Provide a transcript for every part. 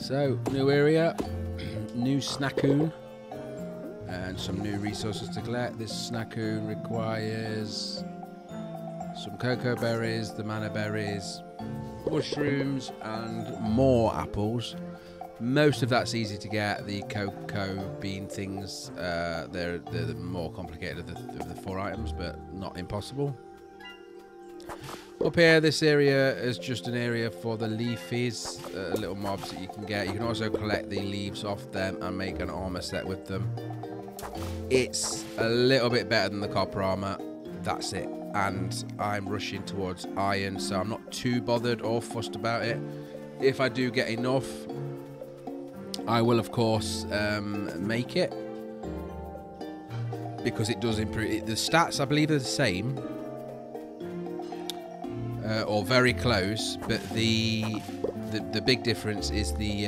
So, new area, new snackoon, and some new resources to collect. This snackoon requires some cocoa berries, the mana berries, mushrooms, and more apples. Most of that's easy to get. The cocoa bean things, they're the more complicated of the 4 items, but not impossible. Up here, this area is just an area for the leafies, little mobs that you can get. You can also collect the leaves off them and make an armor set with them. It's a little bit better than the copper armor. That's it. And I'm rushing towards iron, so I'm not too bothered or fussed about it. If I do get enough, I will of course make it, because it does improve. The stats, I believe, are the same. Or very close, but the big difference is the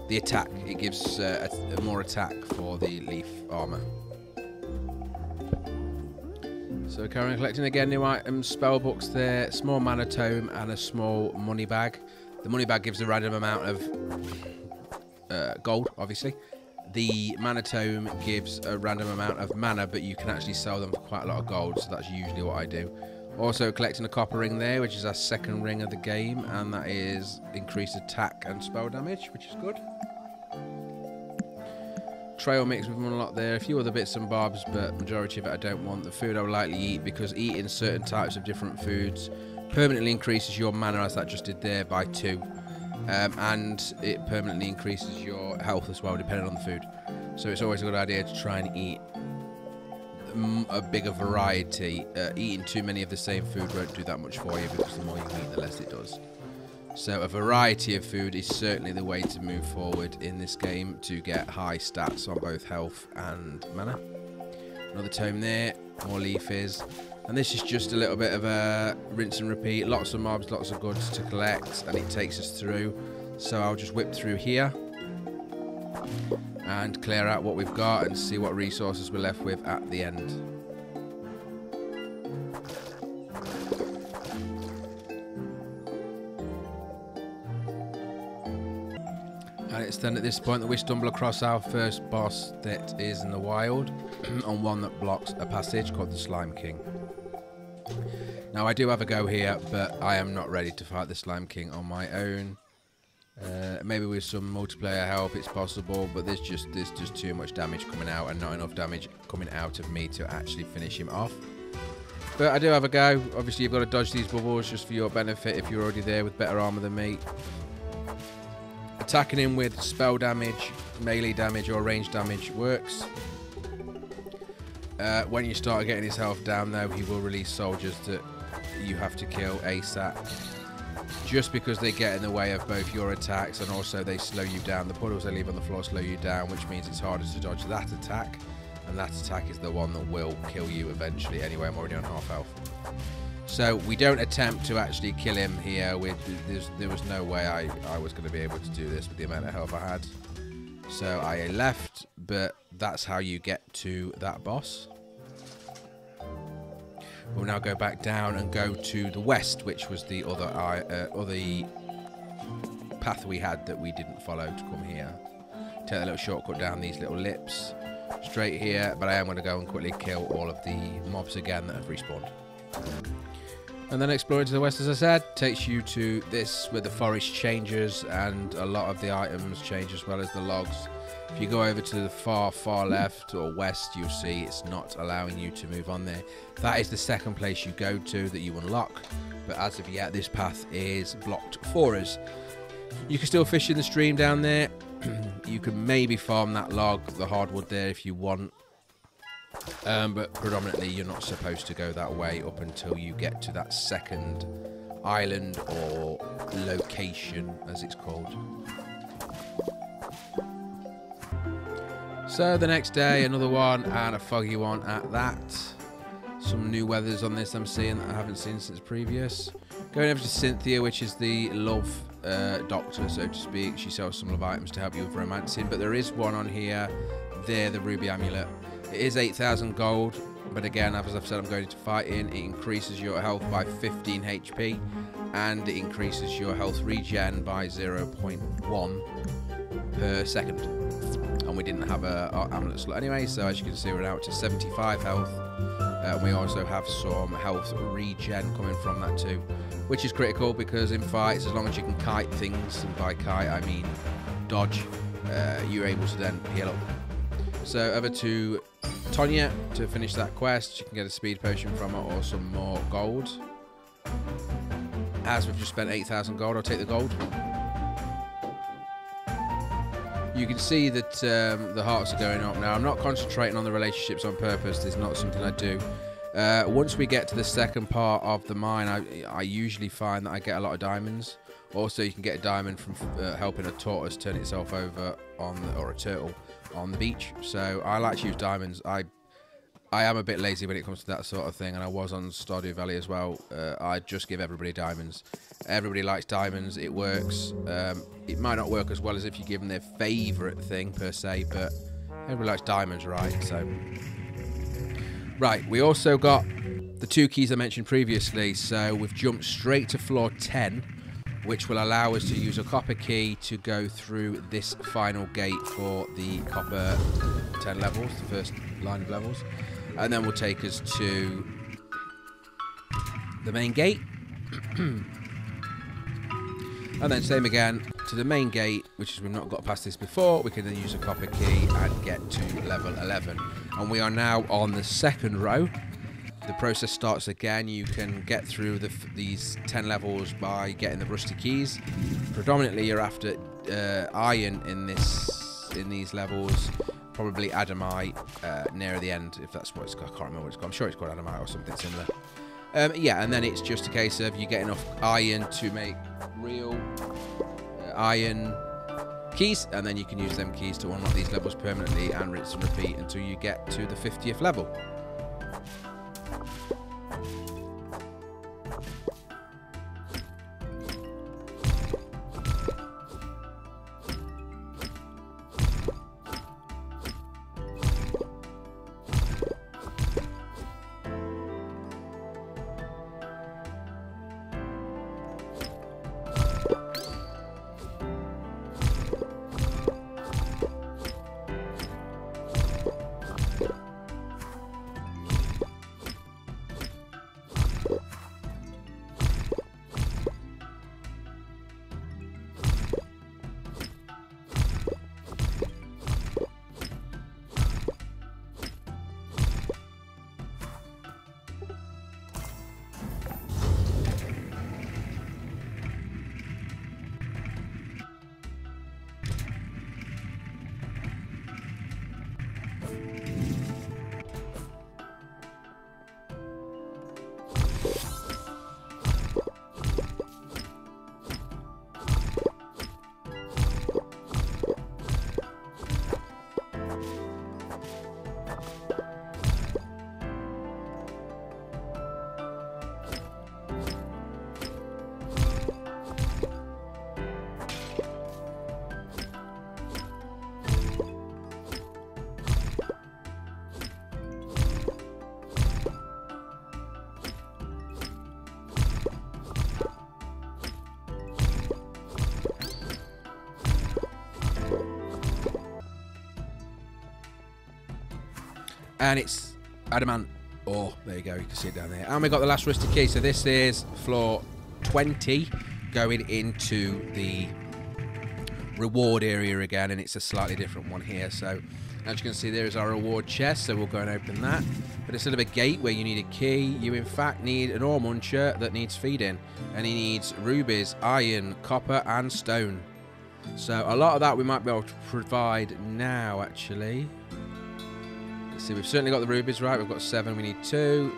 attack. It gives a more attack for the leaf armor. So currently collecting again new items, spell books there, small mana tome, and a small money bag. The money bag gives a random amount of gold, obviously. The mana tome gives a random amount of mana, but you can actually sell them for quite a lot of gold, so that's usually what I do. Also collecting a copper ring there, which is our second ring of the game, and that is increased attack and spell damage, which is good. Trail mix with one a lot there, a few other bits and bobs, but majority of it I don't want. The food I would likely eat, because eating certain types of different foods permanently increases your mana, as that just did there, by 2. And it permanently increases your health as well, depending on the food. So it's always a good idea to try and eat a bigger variety. Eating too many of the same food won't do that much for you, because the more you eat, the less it does. So a variety of food is certainly the way to move forward in this game to get high stats on both health and mana. Another tome there, more leafies, and this is just a little bit of a rinse and repeat. Lots of mobs, lots of goods to collect, and it takes us through. So I'll just whip through here and clear out what we've got and see what resources we're left with at the end. And it's then at this point that we stumble across our first boss that is in the wild, on one that blocks a passage called the Slime King. Now I do have a go here, but I am not ready to fight the Slime King on my own. Maybe with some multiplayer help it's possible, but there's just too much damage coming out and not enough damage coming out of me to actually finish him off. But I do have a go. Obviously you've got to dodge these bubbles just for your benefit if you're already there with better armor than me. Attacking him with spell damage, melee damage or range damage works. When you start getting his health down though, he will release soldiers that you have to kill ASAP. Just because they get in the way of both your attacks and also they slow you down. The puddles they leave on the floor slow you down, which means it's harder to dodge that attack. And that attack is the one that will kill you eventually. Anyway, I'm already on half health. So we don't attempt to actually kill him here. There was no way I was going to be able to do this with the amount of health I had. So I left, but that's how you get to that boss. We'll now go back down and go to the west, which was the other path we had that we didn't follow to come here. Take a little shortcut down these little lips, straight here, but I am going to go and quickly kill all of the mobs again that have respawned. And then exploring to the west, as I said, takes you to this, where the forest changes and a lot of the items change as well as the logs. If you go over to the far left or west, you'll see it's not allowing you to move on there. That is the second place you go to that you unlock, but as of yet this path is blocked for us. You can still fish in the stream down there. You can maybe farm that log, the hardwood there if you want, but predominantly you're not supposed to go that way up until you get to that second island or location as it's called. So the next day, another one, and a foggy one at that. Some new weathers on this I'm seeing that I haven't seen since previous. Going over to Cynthia, which is the love doctor, so to speak. She sells some love items to help you with romancing, but there is one on here, there, the ruby amulet. It is 8,000 gold. But again, as I've said, I'm going to fighting. It increases your health by 15 HP, and it increases your health regen by 0.1 per second. And we didn't have a amulet slot anyway, so as you can see, we're now up to 75 health. And we also have some health regen coming from that too, which is critical because in fights, as long as you can kite things, and by kite I mean dodge, you're able to then heal up. So over to Tonya to finish that quest. You can get a speed potion from her or some more gold. As we've just spent 8,000 gold, I'll take the gold. You can see that the hearts are going up now. I'm not concentrating on the relationships on purpose. It's not something I do. Once we get to the second part of the mine, I usually find that I get a lot of diamonds. Also, you can get a diamond from helping a tortoise turn itself over or a turtle on the beach. So I like to use diamonds. I am a bit lazy when it comes to that sort of thing, and I was on Stardew Valley as well. I just give everybody diamonds. Everybody likes diamonds. It works. It might not work as well as if you give them their favourite thing per se, but everybody likes diamonds, right? So, right, we also got the 2 keys I mentioned previously. So we've jumped straight to floor 10, which will allow us to use a copper key to go through this final gate for the copper 10 levels, the first line of levels. And then will take us to the main gate. And then same again to the main gate, which is we've not got past this before. We can then use a copper key and get to level 11. And we are now on the second row. The process starts again. You can get through these 10 levels by getting the rusty keys. Predominantly you're after iron in these levels. Probably adamite near the end, if that's what it's called. I can't remember what it's called. I'm sure it's called adamite or something similar. Yeah, and then it's just a case of you get enough iron to make real iron keys, and then you can use them keys to unlock these levels permanently and rinse and repeat until you get to the 50th level. And it's adamant ore. There you go, you can see it down there. And we got the last rusty key. So this is floor 20 going into the reward area again, and it's a slightly different one here. So as you can see, there is our reward chest, so we'll go and open that. But instead of a gate where you need a key, you in fact need an ore muncher that needs feeding, and he needs rubies, iron, copper and stone. So a lot of that we might be able to provide now, actually. Let's see, we've certainly got the rubies, right? We've got 7, we need 2.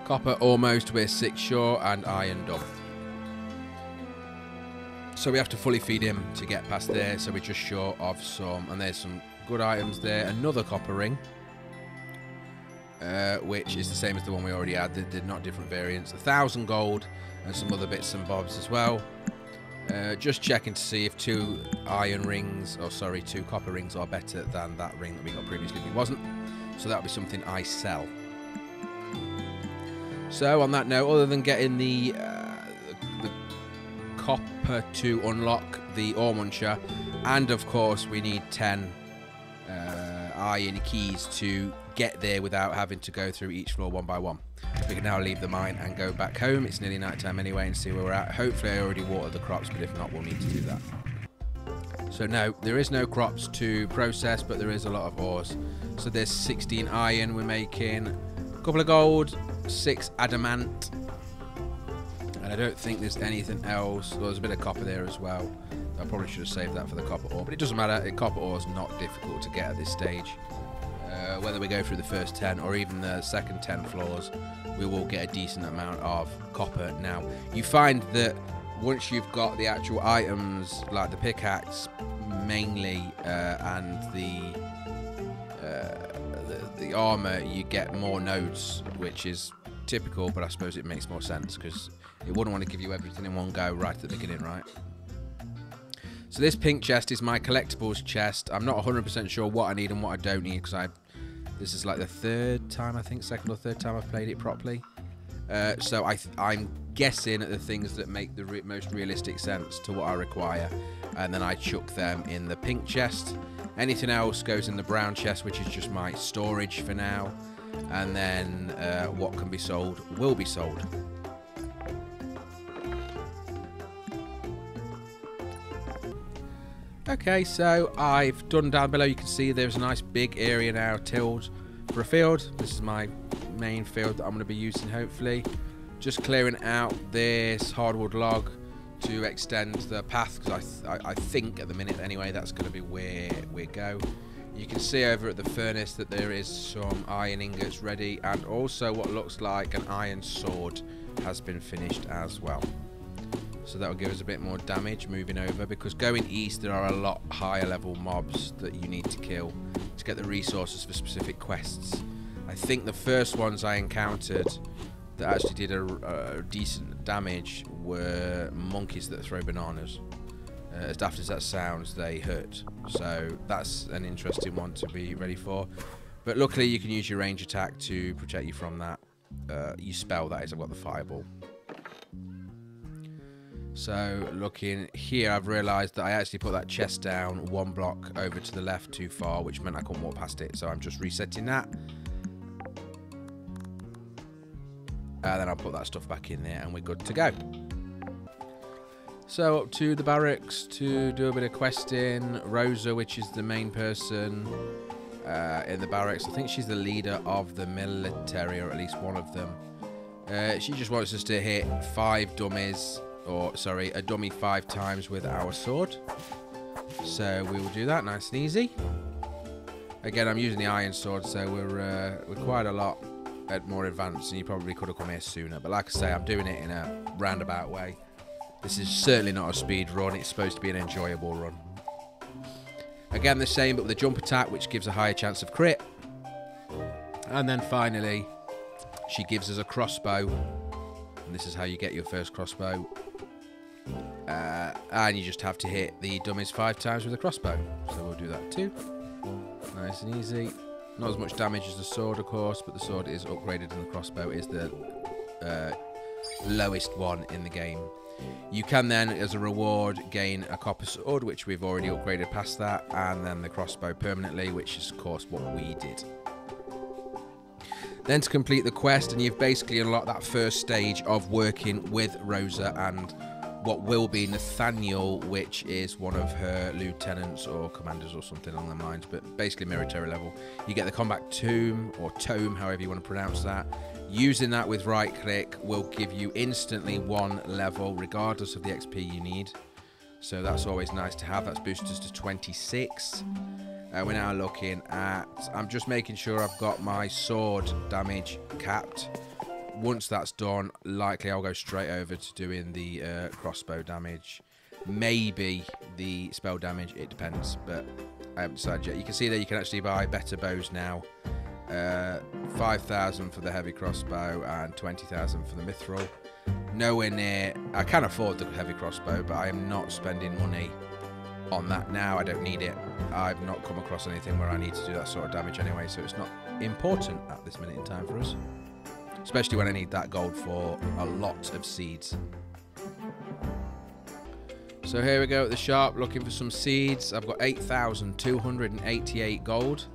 Copper almost, we're 6 short, and iron done. So we have to fully feed him to get past there, so we're just short of some, and there's some good items there. Another copper ring, which is the same as the one we already had. They're not different variants. 1,000 gold and some other bits and bobs as well. Just checking to see if 2 copper rings are better than that ring that we got previously. If it wasn't, So that'll be something I sell. So on that note, other than getting the copper to unlock the ore muncher, and of course we need 10 iron keys to get there without having to go through each floor one by one. We can now leave the mine and go back home. It's nearly night time anyway, and see where we're at. Hopefully I already watered the crops, but if not, we'll need to do that. So no, there is no crops to process, but there is a lot of ores. So there's 16 iron we're making, a couple of gold, 6 adamant, and I don't think there's anything else. Well, there's a bit of copper there as well. I probably should have saved that for the copper ore, but it doesn't matter. Copper ore is not difficult to get at this stage. Whether we go through the first 10 or even the second 10 floors, we will get a decent amount of copper. Now, you find that once you've got the actual items, like the pickaxe mainly, and the armor, you get more nodes, which is typical, but I suppose it makes more sense because it wouldn't want to give you everything in one go right at the beginning, right? So this pink chest is my collectibles chest. I'm not 100% sure what I need and what I don't need, because this is like the third time, I think, second or third time I've played it properly. So I'm guessing at the things that make the most realistic sense to what I require, and then I chuck them in the pink chest. Anything else goes in the brown chest, which is just my storage for now, and then what can be sold will be sold. Okay, so I've done down below, you can see there's a nice big area now tilled for a field. This is my main field that I'm going to be using, hopefully. Just clearing out this hardwood log to extend the path, because I think at the minute anyway that's going to be where we go. You can see over at the furnace that there is some iron ingots ready, and also what looks like an iron sword has been finished as well. So that will give us a bit more damage moving over, because going east there are a lot higher level mobs that you need to kill to get the resources for specific quests. I think the first ones I encountered that actually did a decent damage were monkeys that throw bananas. As daft as that sounds, they hurt. So that's an interesting one to be ready for. But luckily you can use your range attack to protect you from that. You spell, that is. I've got the fireball. So looking here, I've realised that I actually put that chest down one block over to the left too far, which meant I couldn't walk past it. So I'm just resetting that. And then I'll put that stuff back in there and we're good to go. So up to the barracks to do a bit of questing. Rosa, which is the main person in the barracks, I think she's the leader of the military, or at least one of them. She just wants us to hit 5 dummies, or sorry, a dummy 5 times with our sword. So we will do that nice and easy. Again, I'm using the iron sword, so we're quite a lot more advanced, and you probably could have come here sooner. But like I say, I'm doing it in a roundabout way. This is certainly not a speed run. It's supposed to be an enjoyable run. Again, the same, but with a jump attack, which gives a higher chance of crit. And then finally, she gives us a crossbow. And this is how you get your first crossbow. And you just have to hit the dummies 5 times with a crossbow. So we'll do that too. Nice and easy. Not as much damage as the sword, of course, but the sword is upgraded and the crossbow is the lowest one in the game. You can then, as a reward, gain a copper sword, which we've already upgraded past that, and then the crossbow permanently, which is, of course, what we did. Then to complete the quest, and you've basically unlocked that first stage of working with Rosa and what will be Nathaniel, which is one of her lieutenants or commanders or something along the lines, but basically military level. You get the combat tome, or tome, however you want to pronounce that. Using that with right click will give you instantly 1 level regardless of the XP you need. So that's always nice to have. That's boosted us to 26. We're now looking at, I'm just making sure I've got my sword damage capped. Once that's done, likely I'll go straight over to doing the crossbow damage. Maybe the spell damage, it depends, but I haven't decided yet. You can see that you can actually buy better bows now. 5,000 for the heavy crossbow and 20,000 for the mithril. Nowhere near, I can afford the heavy crossbow, but I am not spending money on that now. I don't need it. I've not come across anything where I need to do that sort of damage anyway, so it's not important at this minute in time for us. Especially when I need that gold for a lot of seeds. So here we go at the shop looking for some seeds. I've got 8,288 gold.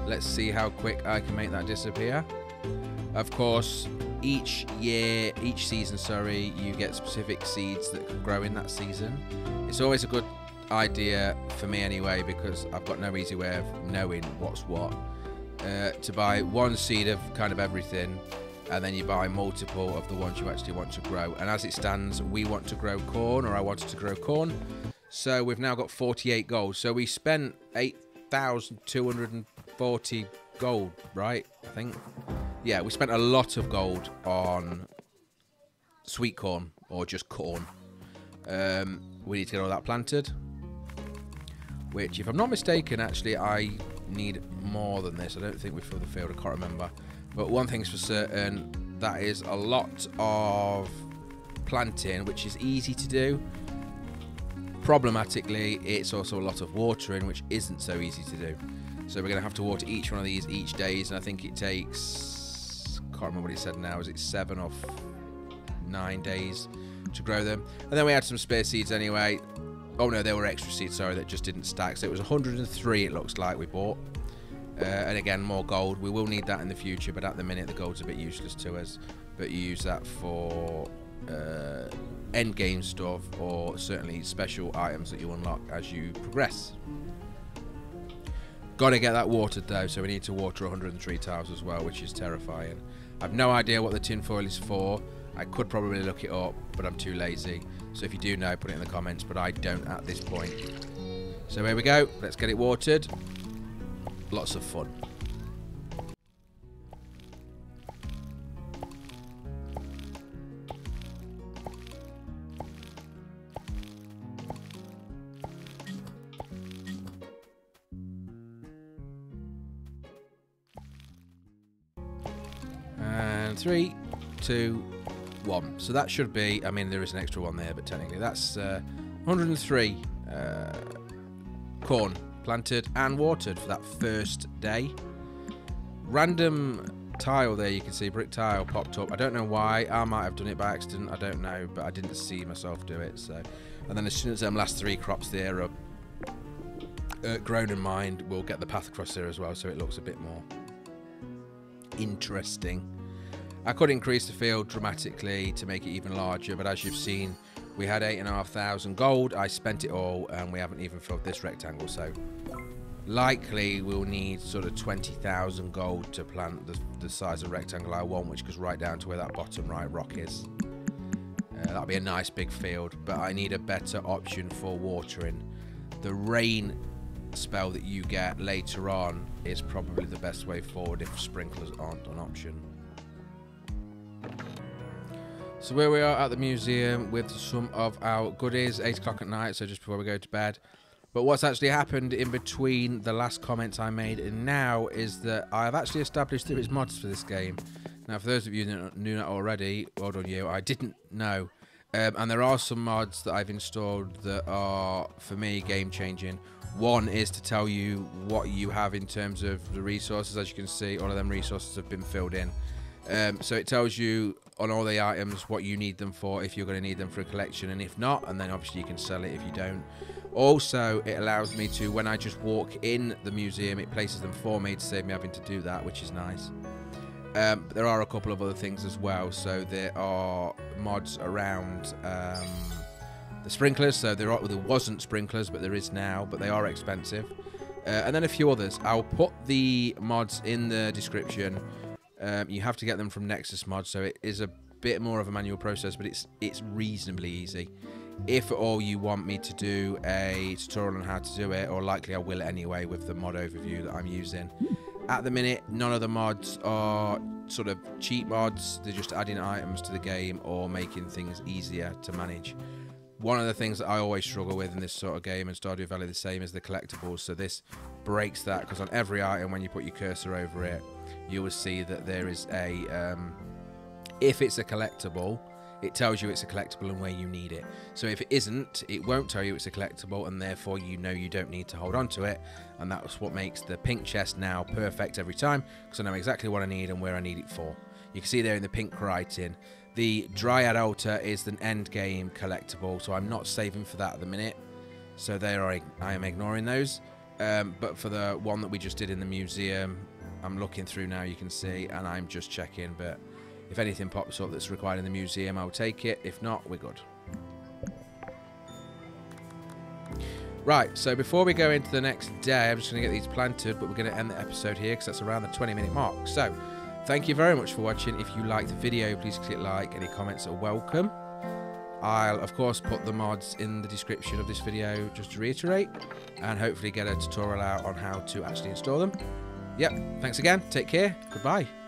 Let's see how quick I can make that disappear. Of course, each season, you get specific seeds that can grow in that season. It's always a good idea, for me anyway, because I've got no easy way of knowing what's what, to buy one seed of kind of everything, and then you buy multiple of the ones you actually want to grow. And as it stands, we want to grow corn, or I wanted to grow corn, so we've now got 48 gold. So we spent 8,240 gold, right? I think. Yeah, we spent a lot of gold on sweet corn, or just corn. We need to get all that planted, which, if I'm not mistaken, actually I need more than this. I don't think we filled the field, I can't remember. But one thing's for certain, that is a lot of planting, which is easy to do. Problematically, it's also a lot of watering, which isn't so easy to do. So we're going to have to water each one of these each day, and I think it takes, can't remember what he said now, is it 7 or 9 days to grow them? And then we had some spare seeds anyway. Oh no, there were extra seeds, sorry, that just didn't stack. So it was 103, it looks like, we bought. And again, more gold. We will need that in the future, but at the minute the gold's a bit useless to us. But you use that for end game stuff, or certainly special items that you unlock as you progress. Got to get that watered though, so we need to water 103 tiles as well, which is terrifying. I've no idea what the tinfoil is for. I could probably look it up, but I'm too lazy. So if you do know, put it in the comments, but I don't at this point. So here we go, let's get it watered. Lots of fun. And 3, 2, 1. So that should be, I mean, there is an extra one there, but technically that's 103 corn planted and watered for that first day. Random tile there, you can see brick tile popped up. I don't know why. I might have done it by accident, I don't know, but I didn't see myself do it. So, and then as soon as them last 3 crops there are grown in mind, we'll get the path across there as well, so it looks a bit more interesting. I could increase the field dramatically to make it even larger, but as you've seen, we had 8,500 gold. I spent it all, and we haven't even filled this rectangle, so likely we'll need sort of 20,000 gold to plant the size of rectangle I want, which goes right down to where that bottom right rock is. That'll be a nice big field, but I need a better option for watering. The rain spell that you get later on is probably the best way forward if sprinklers aren't an option. So where we are at the museum with some of our goodies, 8 o'clock at night, so just before we go to bed. But what's actually happened in between the last comments I made and now is that I've actually established there is mods for this game. Now, for those of you that knew that already, well done you, I didn't know. And there are some mods that I've installed that are, for me, game-changing. One is to tell you what you have in terms of the resources. As you can see, all of them resources have been filled in. So it tells you on all the items what you need them for, if you're going to need them for a collection, and if not, and then obviously you can sell it if you don't. Also, it allows me to, when I just walk in the museum, it places them for me to save me having to do that, which is nice. But there are a couple of other things as well. So there are mods around the sprinklers. So there wasn't sprinklers, but there is now, but they are expensive. And then a few others. I'll put the mods in the description. You have to get them from Nexus Mods, so it is a bit more of a manual process, but it's reasonably easy. If at all you want me to do a tutorial on how to do it, or likely I will anyway with the mod overview that I'm using. At the minute, none of the mods are sort of cheap mods. They're just adding items to the game or making things easier to manage. One of the things that I always struggle with in this sort of game, and Stardew Valley the same, is the collectibles. So this breaks that, because on every item, when you put your cursor over it, you will see that there is a, if it's a collectible, it tells you it's a collectible and where you need it. So if it isn't, it won't tell you it's a collectible, and therefore you know you don't need to hold on to it. And that's what makes the pink chest now perfect every time, because I know exactly what I need and where I need it for. You can see there in the pink writing, the Dryad altar is an end game collectible, so I'm not saving for that at the minute. So there I am ignoring those. But for the one that we just did in the museum, I'm looking through now, you can see, and I'm just checking. But if anything pops up that's required in the museum, I'll take it. If not, we're good. Right, so before we go into the next day, I'm just going to get these planted, but we're going to end the episode here because that's around the 20-minute mark. So, thank you very much for watching. If you liked the video, please click like. Any comments are welcome. I'll, of course, put the mods in the description of this video, just to reiterate, and hopefully get a tutorial out on how to actually install them. Yep, thanks again. Take care. Goodbye.